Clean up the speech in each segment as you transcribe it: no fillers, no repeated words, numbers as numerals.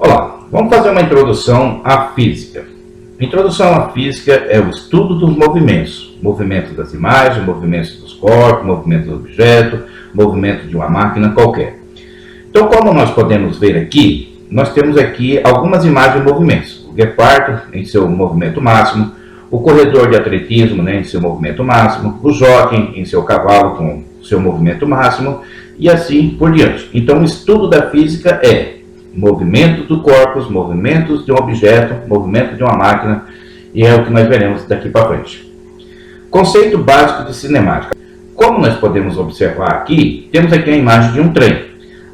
Olá, vamos fazer uma introdução à física. Introdução à física é o estudo dos movimentos. Movimento das imagens, movimentos dos corpos, movimento do objeto, movimento de uma máquina qualquer. Então, como nós podemos ver aqui, nós temos aqui algumas imagens de movimentos. O guepardo em seu movimento máximo, o corredor de atletismo em seu movimento máximo, o jockey em seu cavalo com seu movimento máximo e assim por diante. Então, o estudo da física é movimento do corpus, movimentos de um objeto, movimento de uma máquina, e é o que nós veremos daqui para frente. Conceito básico de cinemática. Como nós podemos observar aqui, temos aqui a imagem de um trem.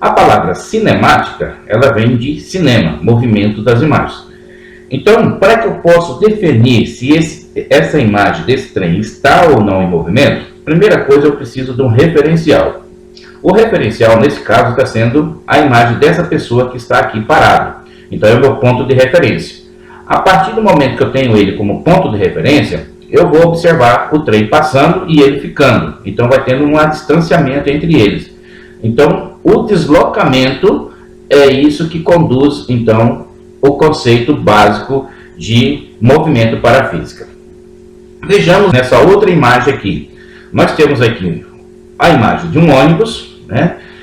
A palavra cinemática, ela vem de cinema, movimento das imagens. Então, para que eu possa definir se essa imagem desse trem está ou não em movimento, primeira coisa eu preciso de um referencial. O referencial, nesse caso, está sendo a imagem dessa pessoa que está aqui parado. Então, é o meu ponto de referência. A partir do momento que eu tenho ele como ponto de referência, eu vou observar o trem passando e ele ficando. Então, vai tendo um distanciamento entre eles. Então, o deslocamento é isso que conduz, então, o conceito básico de movimento para a física. Vejamos nessa outra imagem aqui. Nós temos aqui a imagem de um ônibus,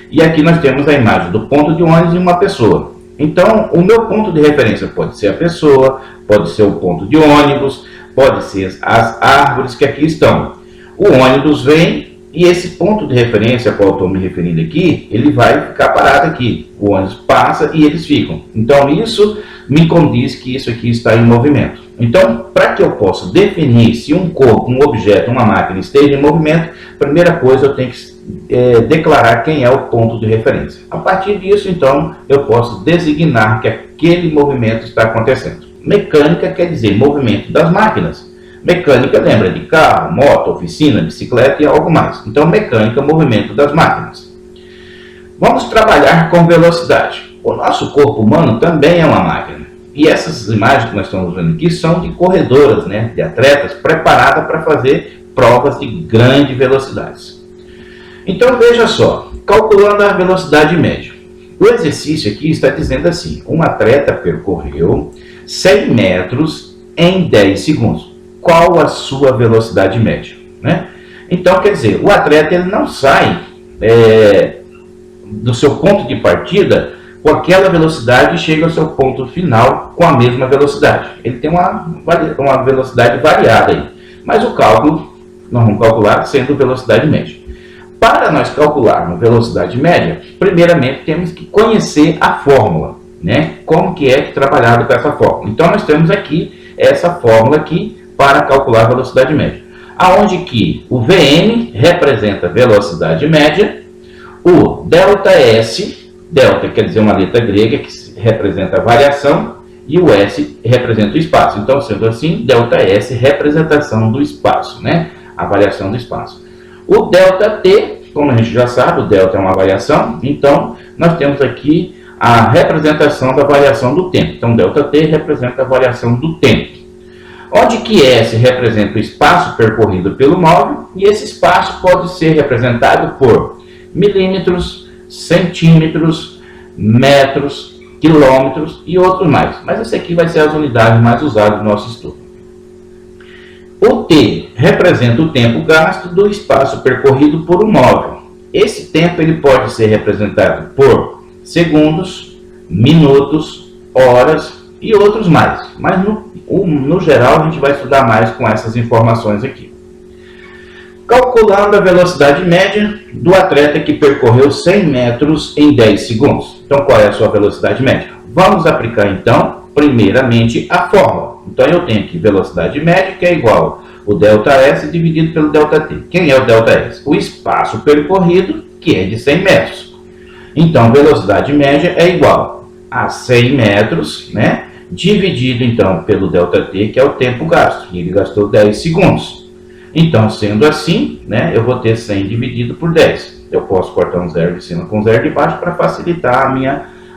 e aqui nós temos a imagem do ponto de ônibus e uma pessoa. Então, o meu ponto de referência pode ser a pessoa, pode ser o ponto de ônibus, pode ser as árvores que aqui estão. O ônibus vem e esse ponto de referência a qual eu estou me referindo aqui, ele vai ficar parado aqui. O ônibus passa e eles ficam. Então, isso me condiz que isso aqui está em movimento. Então, para que eu possa definir se um corpo, um objeto, uma máquina esteja em movimento, primeira coisa eu tenho que declarar quem é o ponto de referência. A partir disso, então, eu posso designar que aquele movimento está acontecendo. Mecânica quer dizer movimento das máquinas. Mecânica lembra de carro, moto, oficina, bicicleta e algo mais. Então, mecânica, movimento das máquinas. Vamos trabalhar com velocidade. O nosso corpo humano também é uma máquina. E essas imagens que nós estamos vendo aqui são de corredoras, de atletas preparadas para fazer provas de grande velocidade. Então, veja só, calculando a velocidade média. O exercício aqui está dizendo assim, um atleta percorreu 100 metros em 10 segundos. Qual a sua velocidade média? Então, quer dizer, o atleta ele não sai do seu ponto de partida com aquela velocidade e chega ao seu ponto final com a mesma velocidade. Ele tem uma velocidade variada aí. Mas o cálculo, nós vamos calcular sendo velocidade média. Para nós calcularmos velocidade média, primeiramente temos que conhecer a fórmula, como que é trabalhado com essa fórmula. Então nós temos aqui essa fórmula aqui para calcular a velocidade média, aonde que o Vm representa velocidade média, o ΔS, delta quer dizer uma letra grega que representa a variação, e o S representa o espaço. Então, sendo assim, ΔS representação do espaço, a variação do espaço. O ΔT, como a gente já sabe, o delta é uma variação, então nós temos aqui a representação da variação do tempo. Então, ΔT representa a variação do tempo. Onde que S representa o espaço percorrido pelo móvel, e esse espaço pode ser representado por milímetros, centímetros, metros, quilômetros e outros mais. Mas esse aqui vai ser as unidades mais usadas no nosso estudo. O T representa o tempo gasto do espaço percorrido por um móvel. Esse tempo ele pode ser representado por segundos, minutos, horas e outros mais. Mas no geral a gente vai estudar mais com essas informações aqui. Calculando a velocidade média do atleta que percorreu 100 metros em 10 segundos. Então, qual é a sua velocidade média? Vamos aplicar, então, primeiramente, a fórmula. Então, eu tenho aqui velocidade média, que é igual o ΔS dividido pelo ΔT. Quem é o ΔS? O espaço percorrido, que é de 100 metros. Então, velocidade média é igual a 100 metros, dividido, então, pelo ΔT, que é o tempo gasto. E ele gastou 10 segundos. Então, sendo assim, eu vou ter 100 dividido por 10. Eu posso cortar um zero de cima com um zero de baixo para facilitar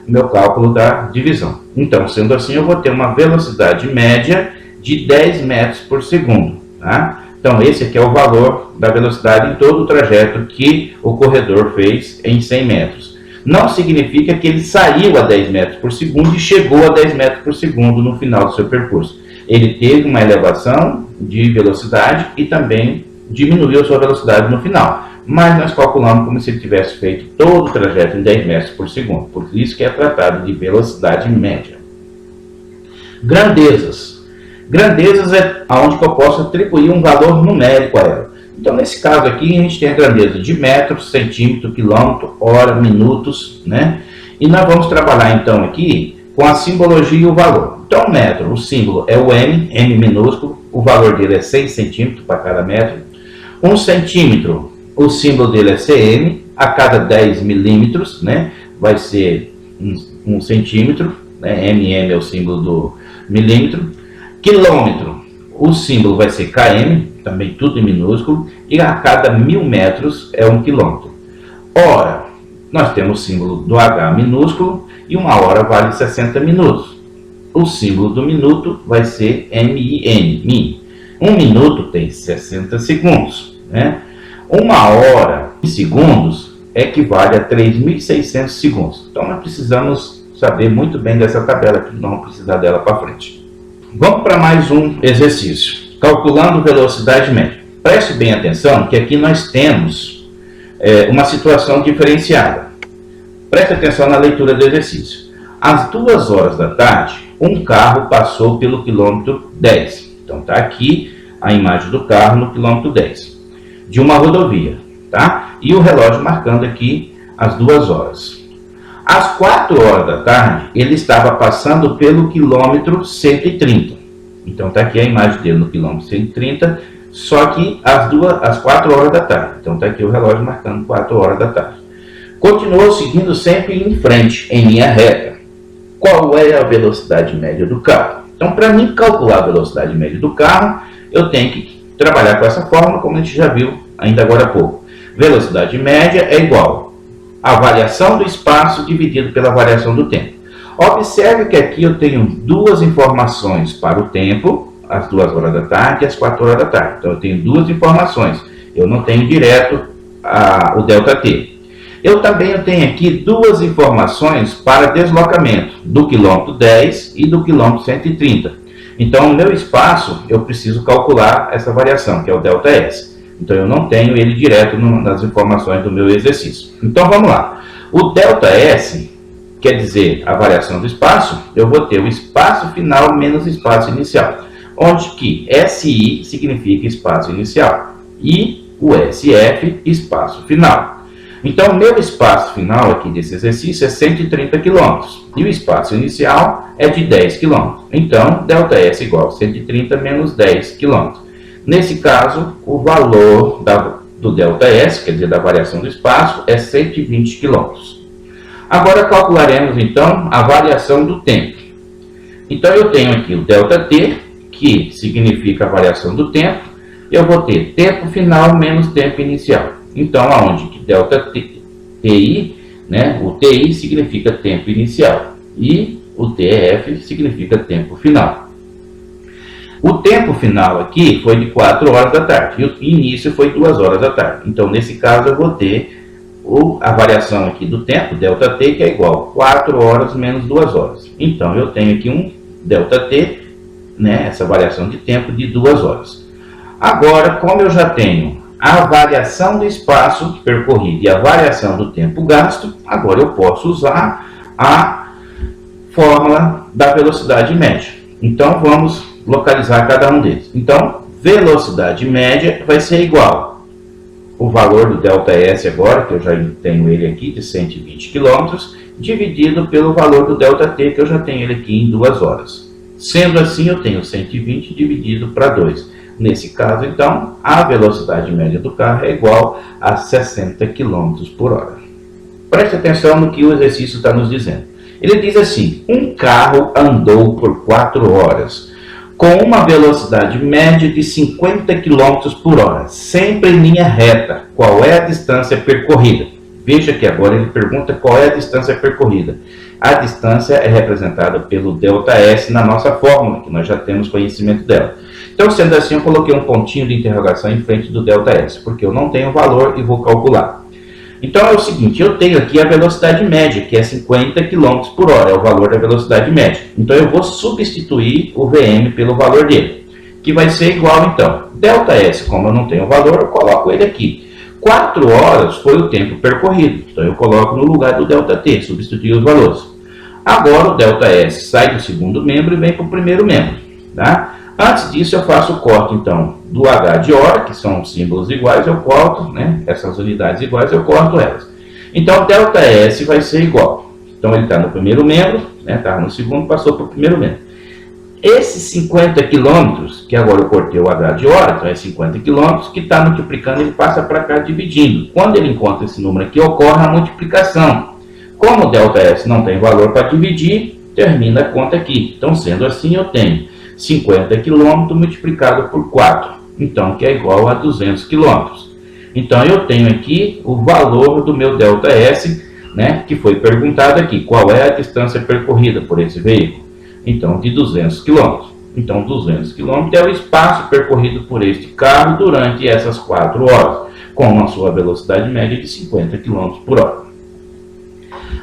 meu cálculo da divisão. Então, sendo assim, eu vou ter uma velocidade média de 10 metros por segundo. Então, esse aqui é o valor da velocidade em todo o trajeto que o corredor fez em 100 metros. não significa que ele saiu a 10 metros por segundo e chegou a 10 metros por segundo no final do seu percurso. Ele teve uma elevação de velocidade e também diminuiu a sua velocidade no final. Mas nós calculamos como se ele tivesse feito todo o trajeto em 10 metros por segundo. Por isso que é tratado de velocidade média. Grandezas. Grandezas é onde eu posso atribuir um valor numérico a ela. Então, nesse caso aqui, a gente tem a grandeza de metros, centímetro, quilômetro, hora, minutos, né? E nós vamos trabalhar, então, aqui com a simbologia e o valor. Então, o metro, o símbolo é o M, M minúsculo, o valor dele é 6 centímetros para cada metro. 1 centímetro, o símbolo dele é cm, a cada 10 milímetros, né? Vai ser 1 centímetro, né? MM é o símbolo do milímetro. Quilômetro, o símbolo vai ser km, também tudo em minúsculo, e a cada 1000 metros é 1 quilômetro. Hora, nós temos o símbolo do H minúsculo, e uma hora vale 60 minutos. O símbolo do minuto vai ser MIN, min. 1 minuto tem 60 segundos, né? Uma hora em segundos equivale a 3.600 segundos. Então nós precisamos saber muito bem dessa tabela aqui, não precisar dela para frente. Vamos para mais um exercício, calculando velocidade média. Preste bem atenção que aqui nós temos uma situação diferenciada. Preste atenção na leitura do exercício. Às 2 horas da tarde, um carro passou pelo quilômetro 10. Então está aqui a imagem do carro no quilômetro 10, de uma rodovia, tá? E o relógio marcando aqui as 2 horas. Às 4 horas da tarde, ele estava passando pelo quilômetro 130. Então está aqui a imagem dele no quilômetro 130, só que às 4 horas da tarde. Então está aqui o relógio marcando 4 horas da tarde. Continuou seguindo sempre em frente, em linha reta. Qual é a velocidade média do carro? Então, para mim calcular a velocidade média do carro, eu tenho que trabalhar com essa fórmula, como a gente já viu ainda agora há pouco. Velocidade média é igual a variação do espaço dividido pela variação do tempo. Observe que aqui eu tenho duas informações para o tempo, às 2 horas da tarde e às 4 horas da tarde. Então, eu tenho duas informações. Eu não tenho direto o ΔT. Eu também tenho aqui duas informações para deslocamento, do quilômetro 10 e do quilômetro 130. Então, no meu espaço, eu preciso calcular essa variação, que é o ΔS. Então, eu não tenho ele direto nas informações do meu exercício. Então, vamos lá. O ΔS, quer dizer a variação do espaço, eu vou ter o espaço final menos espaço inicial, onde que SI significa espaço inicial e o SF, espaço final. Então, o meu espaço final aqui desse exercício é 130 km e o espaço inicial é de 10 km. Então, ΔS igual a 130 menos 10 km. Nesse caso, o valor do ΔS, quer dizer, da variação do espaço, é 120 km. Agora, calcularemos, então, a variação do tempo. Então, eu tenho aqui o ΔT, que significa a variação do tempo. Eu vou ter tempo final menos tempo inicial. Então, aonde que ΔTI, né, o TI significa tempo inicial e o TF significa tempo final. O tempo final aqui foi de 4 horas da tarde e o início foi 2 horas da tarde. Então, nesse caso, eu vou ter a variação aqui do tempo, ΔT, que é igual a 4 horas menos 2 horas. Então, eu tenho aqui um ΔT, né, essa variação de tempo de 2 horas. Agora, como eu já tenho a variação do espaço percorrido e a variação do tempo gasto, agora eu posso usar a fórmula da velocidade média. Então, vamos localizar cada um deles. Então, velocidade média vai ser igual o valor do ΔS agora, que eu já tenho ele aqui, de 120 km, dividido pelo valor do ΔT, que eu já tenho ele aqui em 2 horas. Sendo assim, eu tenho 120 dividido para 2. Nesse caso, então, a velocidade média do carro é igual a 60 km por hora. Preste atenção no que o exercício está nos dizendo. Ele diz assim: um carro andou por 4 horas com uma velocidade média de 50 km por hora, sempre em linha reta. Qual é a distância percorrida? Veja que agora ele pergunta qual é a distância percorrida. A distância é representada pelo ΔS na nossa fórmula, que nós já temos conhecimento dela. Então, sendo assim, eu coloquei um pontinho de interrogação em frente do ΔS, porque eu não tenho valor e vou calcular. Então é o seguinte, eu tenho aqui a velocidade média, que é 50 km por hora, é o valor da velocidade média. Então eu vou substituir o Vm pelo valor dele, que vai ser igual então, ΔS, como eu não tenho valor, eu coloco ele aqui. 4 horas foi o tempo percorrido, então eu coloco no lugar do ΔT, substituir os valores. Agora o ΔS sai do segundo membro e vem para o primeiro membro. Tá? Antes disso eu faço o corte então do H de hora, que são símbolos iguais, eu corto, né? Essas unidades iguais eu corto elas. Então ΔS vai ser igual. Então ele está no primeiro membro, estava no segundo, passou para o primeiro membro. Esses 50 km, que agora eu cortei o H de hora, então é 50 km, que está multiplicando, ele passa para cá dividindo. Quando ele encontra esse número aqui, ocorre a multiplicação. Como o ΔS não tem valor para dividir, termina a conta aqui. Então, sendo assim, eu tenho 50 km multiplicado por 4, então que é igual a 200 km. Então, eu tenho aqui o valor do meu ΔS, né, que foi perguntado aqui, qual é a distância percorrida por esse veículo. Então, de 200 km. Então, 200 km é o espaço percorrido por este carro durante essas 4 horas, com a sua velocidade média de 50 km por hora.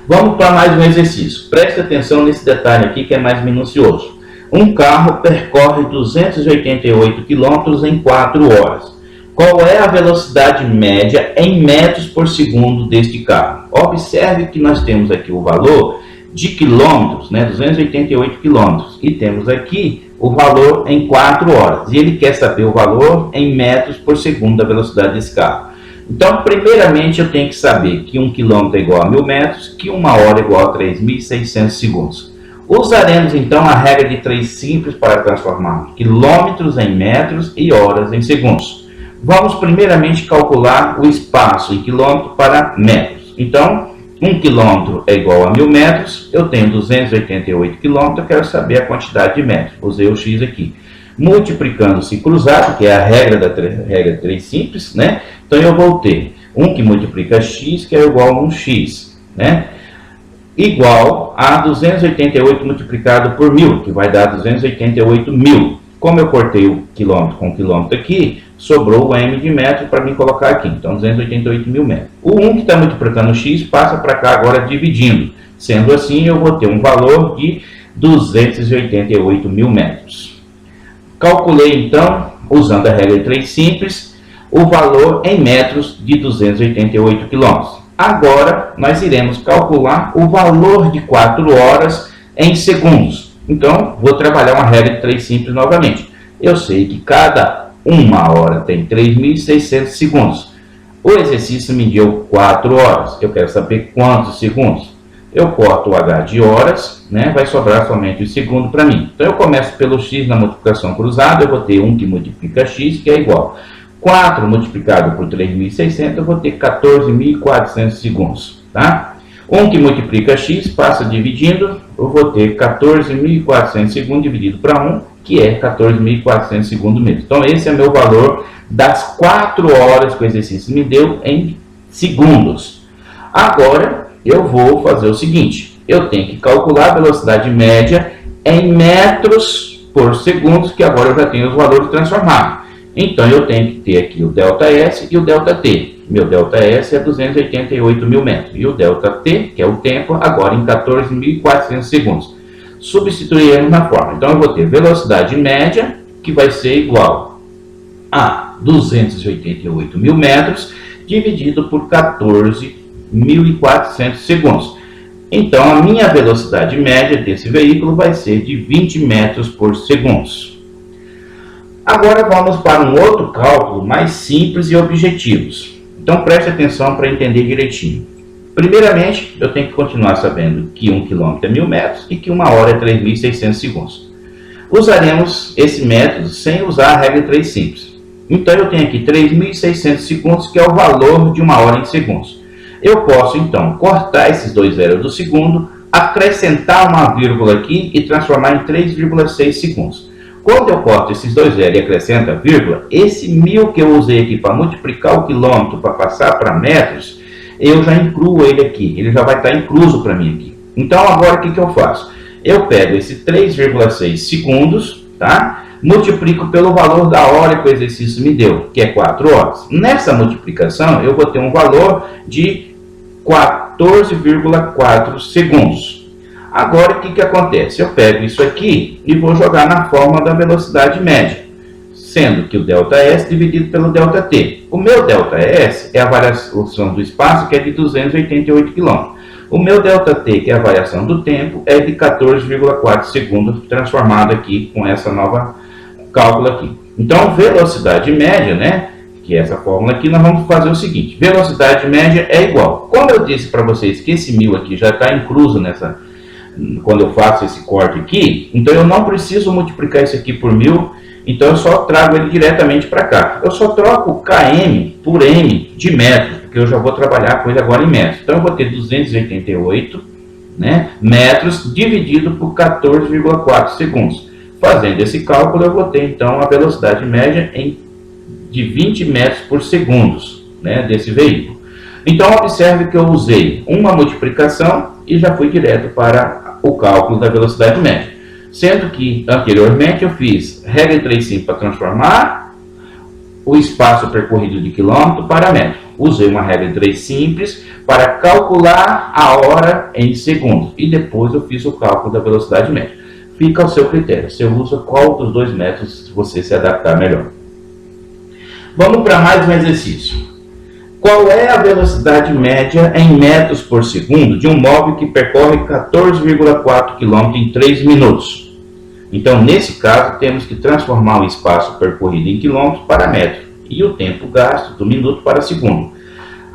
Vamos para mais um exercício. Preste atenção nesse detalhe aqui que é mais minucioso. Um carro percorre 288 km em 4 horas. Qual é a velocidade média em metros por segundo deste carro? Observe que nós temos aqui o valor de quilômetros, 288 quilômetros, e temos aqui o valor em 4 horas. E ele quer saber o valor em metros por segundo da velocidade desse carro. Então, primeiramente, eu tenho que saber que 1 km é igual a 1000 metros, que 1 hora é igual a 3.600 segundos. Usaremos, então, a regra de 3 simples para transformar quilômetros em metros e horas em segundos. Vamos, primeiramente, calcular o espaço em quilômetro para metros. Então, 1 km é igual a 1000 metros, eu tenho 288 km, eu quero saber a quantidade de metros. Usei o x aqui. Multiplicando-se cruzado, que é a regra da regra 3 simples, Então eu vou ter 1 que multiplica x, que é igual a 1x, igual a 288 multiplicado por 1000, que vai dar 288.000. Como eu cortei o quilômetro com quilômetro aqui, sobrou o m de metro para mim colocar aqui. Então, 288.000 metros. O 1 que está multiplicando x passa para cá agora dividindo. Sendo assim, eu vou ter um valor de 288.000 metros. Calculei, então, usando a regra 3 simples, o valor em metros de 288 km. Agora, nós iremos calcular o valor de 4 horas em segundos. Então, vou trabalhar uma regra de 3 simples novamente. Eu sei que cada 1 hora tem 3.600 segundos. O exercício me deu 4 horas. Eu quero saber quantos segundos. Eu corto o H de horas, vai sobrar somente o segundo para mim. Então, eu começo pelo x na multiplicação cruzada, eu vou ter 1 que multiplica x, que é igual. 4 multiplicado por 3.600, eu vou ter 14.400 segundos, tá? 1 que multiplica x, passa dividindo, eu vou ter 14.400 segundos dividido para 1, que é 14.400 segundos mesmo. Então, esse é meu valor das 4 horas que o exercício me deu em segundos. Agora, eu vou fazer o seguinte, eu tenho que calcular a velocidade média em metros por segundo, que agora eu já tenho os valores transformados. Então, eu tenho que ter aqui o ΔS e o ΔT. Meu ΔS é 288.000 metros. E o ΔT, que é o tempo, agora em 14.400 segundos. Substituiremos na forma. Então, eu vou ter velocidade média, que vai ser igual a 288.000 metros, dividido por 14.400 segundos. Então, a minha velocidade média desse veículo vai ser de 20 metros por segundo. Agora vamos para um outro cálculo mais simples e objetivos. Então preste atenção para entender direitinho. Primeiramente, eu tenho que continuar sabendo que 1 km é 1000 metros e que 1 hora é 3.600 segundos. Usaremos esse método sem usar a regra 3 simples. Então eu tenho aqui 3.600 segundos, que é o valor de 1 hora em segundos. Eu posso então cortar esses 2 zeros do segundo, acrescentar uma vírgula aqui e transformar em 3,6 segundos. Quando eu corto esses 2 zeros e acrescento a vírgula, esse 1000 que eu usei aqui para multiplicar o quilômetro para passar para metros, eu já incluo ele aqui. Ele já vai estar incluso para mim aqui. Então agora o que eu faço? Eu pego esse 3,6 segundos, tá? multiplico pelo valor da hora que o exercício me deu, que é 4 horas. Nessa multiplicação, eu vou ter um valor de 14,4 segundos. Agora, o que acontece? Eu pego isso aqui e vou jogar na fórmula da velocidade média, sendo que o ΔS dividido pelo ΔT. O meu ΔS é a variação do espaço, que é de 288 km. O meu ΔT, que é a variação do tempo, é de 14,4 segundos, transformado aqui com essa nova cálculo aqui. Então, velocidade média, né, que é essa fórmula aqui, nós vamos fazer o seguinte. Velocidade média é igual. Como eu disse para vocês que esse 1000 aqui já está incluso quando eu faço esse corte aqui, então eu não preciso multiplicar isso aqui por 1000, então eu só trago ele diretamente para cá. Eu só troco km por m de metros, porque eu já vou trabalhar com ele agora em metros. Então eu vou ter 288, né, metros dividido por 14,4 segundos. Fazendo esse cálculo, eu vou ter então a velocidade média de 20 metros por segundo, né, desse veículo. Então observe que eu usei uma multiplicação e já fui direto para o cálculo da velocidade média. Sendo que anteriormente eu fiz regra de 3 simples para transformar o espaço percorrido de quilômetro para metro. Usei uma regra de 3 simples para calcular a hora em segundos. E depois eu fiz o cálculo da velocidade média. Fica ao seu critério. Você usa qual dos dois métodos você se adaptar melhor. Vamos para mais um exercício. Qual é a velocidade média em metros por segundo de um móvel que percorre 14,4 km em 3 minutos? Então, nesse caso, temos que transformar o espaço percorrido em quilômetros para metro e o tempo gasto do minuto para segundo.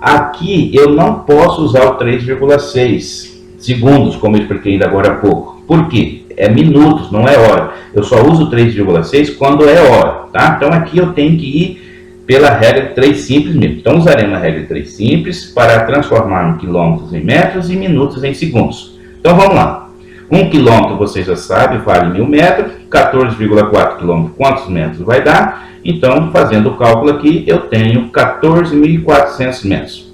Aqui eu não posso usar o 3,6 segundos, como eu expliquei ainda agora há pouco. Por quê? É minutos, não é hora. Eu só uso 3,6 quando é hora, tá? Então aqui eu tenho que ir pela regra de 3 simples mesmo. Então usaremos a regra de 3 simples para transformar quilômetros em metros e minutos em segundos. Então vamos lá. 1 quilômetro, vocês já sabem, vale 1000 metros. 14,4 quilômetros, quantos metros vai dar? Então, fazendo o cálculo aqui, eu tenho 14.400 metros.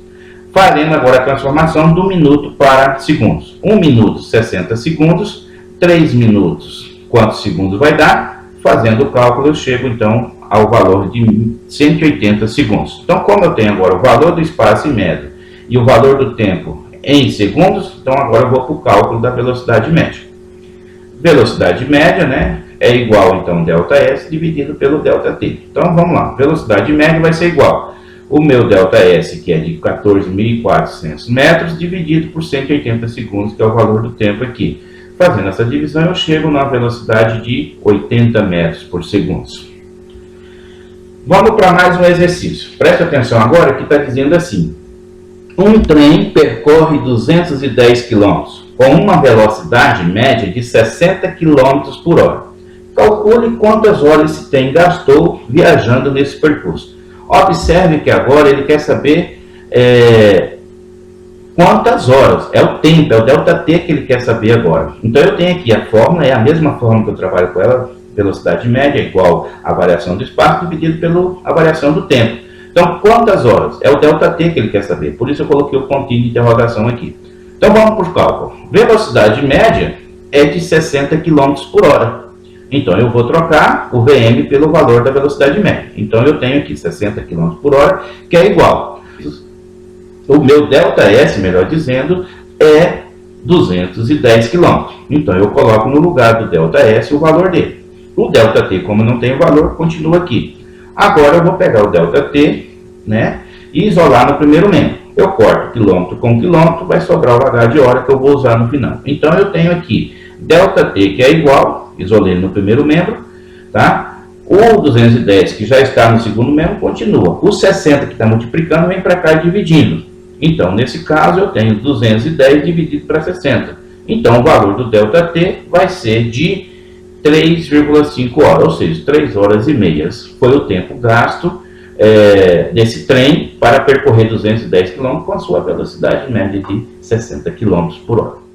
Faremos agora a transformação do minuto para segundos. 1 minuto, 60 segundos. 3 minutos, quantos segundos vai dar? Fazendo o cálculo, eu chego então ao valor de 180 segundos. Então, como eu tenho agora o valor do espaço em metro e o valor do tempo em segundos, então agora eu vou para o cálculo da velocidade média. Velocidade média, né, é igual então ΔS dividido pelo ΔT. Então vamos lá, velocidade média vai ser igual o meu ΔS, que é de 14.400 metros, dividido por 180 segundos, que é o valor do tempo aqui. Fazendo essa divisão, eu chego na velocidade de 80 metros por segundo. Vamos para mais um exercício. Preste atenção agora que está dizendo assim. Um trem percorre 210 km com uma velocidade média de 60 km por hora. Calcule quantas horas esse trem gastou viajando nesse percurso. Observe que agora ele quer saber quantas horas. É o tempo, é o ΔT que ele quer saber agora. Então eu tenho aqui a fórmula, é a mesma fórmula que eu trabalho com ela. Velocidade média é igual a variação do espaço dividido pela variação do tempo. Então, quantas horas? É o ΔT que ele quer saber. Por isso eu coloquei o pontinho de interrogação aqui. Então, vamos para o cálculo. Velocidade média é de 60 km por hora. Então, eu vou trocar o Vm pelo valor da velocidade média. Então, eu tenho aqui 60 km por hora, que é igual. O meu ΔS, melhor dizendo, é 210 km. Então, eu coloco no lugar do ΔS o valor dele. O ΔT, como não tem valor, continua aqui. Agora eu vou pegar o ΔT, né, e isolar no primeiro membro. Eu corto quilômetro com quilômetro, vai sobrar o H de hora que eu vou usar no final. Então eu tenho aqui ΔT, que é igual, isolei no primeiro membro, tá? O 210, que já está no segundo membro, continua. O 60, que está multiplicando, vem para cá dividindo. Então, nesse caso, eu tenho 210 dividido para 60. Então, o valor do ΔT vai ser de 3,5 horas, ou seja, 3 horas e meia foi o tempo gasto desse trem para percorrer 210 km com a sua velocidade média de 60 km por hora.